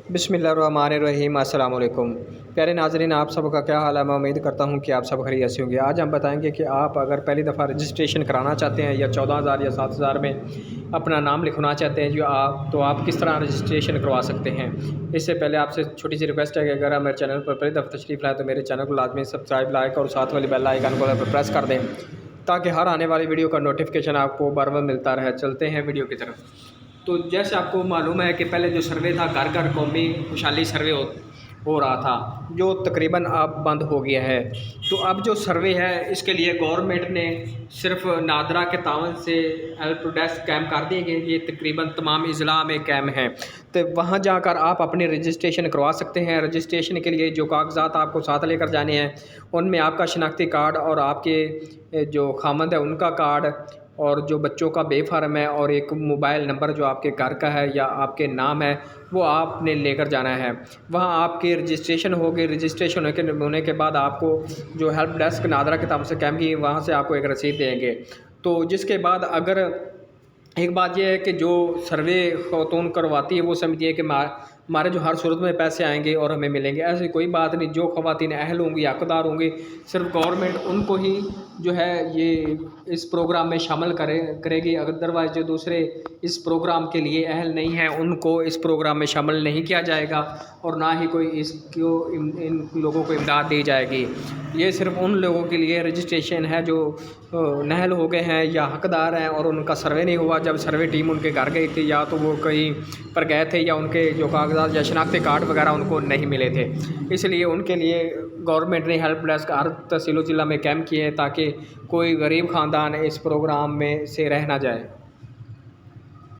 बिस्मिल्लाहिर्रहमानिर्रहीम। अस्सलाम वालेकुम। प्यारे नाज़रीन, आप सब का क्या हाल है। मैं उम्मीद करता हूँ कि आप सब खैरियत से होंगे। आज हम बताएंगे कि आप अगर पहली दफ़ा रजिस्ट्रेशन कराना चाहते हैं या 14,000 या 7,000 में अपना नाम लिखवाना चाहते हैं तो आप किस तरह रजिस्ट्रेशन करवा सकते हैं। इससे पहले आपसे छोटी सी रिक्वेस्ट है कि अगर आप मेरे चैनल पर पहली दफ़ा तशरीफ़ लाए तो मेरे चैनल को लाजमी सब्सक्राइब, लाइक और साथ वाली बेल आइकन को प्रेस कर दें ताकि हर आने वाली वीडियो का नोटिफिकेशन आपको बार बार मिलता रहे। चलते हैं वीडियो की तरफ। तो जैसे आपको मालूम है कि पहले जो सर्वे था घर घर कौमी खुशहाली सर्वे हो रहा था, जो तकरीबन अब बंद हो गया है। तो अब जो सर्वे है इसके लिए गवर्नमेंट ने सिर्फ नादरा के तावन से हेल्प डेस्क कैम कर दिए गए। ये तकरीबन तमाम अजला में कैम हैं, तो वहाँ जाकर आप अपनी रजिस्ट्रेशन करवा सकते हैं। रजिस्ट्रेशन के लिए जो कागजात आपको साथ लेकर जाने हैं उनमें आपका शनाख्ती कार्ड और आपके जो खामंद है उनका कार्ड और जो बच्चों का बेफार्म है और एक मोबाइल नंबर जो आपके घर का है या आपके नाम है वो आपने लेकर जाना है। वहाँ आपकी रजिस्ट्रेशन होगी। रजिस्ट्रेशन होने के बाद आपको जो हेल्प डेस्क नादरा के तरफ से कैम्प की वहाँ से आपको एक रसीद देंगे। तो जिसके बाद अगर एक बात यह है कि जो सर्वे खतून करवाती है वो समझती है कि हमारे जो हर सूरत में पैसे आएंगे और हमें मिलेंगे, ऐसी कोई बात नहीं। जो ख़वातीन अहल होंगी, हकदार होंगी, सिर्फ गवर्नमेंट उनको ही जो है ये इस प्रोग्राम में शामिल करेगी। अदरवाइज़ जो दूसरे इस प्रोग्राम के लिए अहल नहीं हैं उनको इस प्रोग्राम में शामिल नहीं किया जाएगा और ना ही कोई इन लोगों को इमदाद दी जाएगी। ये सिर्फ उन लोगों के लिए रजिस्ट्रेशन है जो नाअहल हो गए हैं या हकदार हैं और उनका सर्वे नहीं हुआ। जब सर्वे टीम उनके घर गई थी या तो वो कहीं पर गए थे या उनके जो कागजात या शनाख्ती कार्ड वगैरह उनको नहीं मिले थे, इसलिए उनके लिए गवर्नमेंट ने हेल्प डेस्क हर तहसील ज़िला में कैम्प किए हैं ताकि कोई गरीब ख़ानदान इस प्रोग्राम में से रह ना जाए।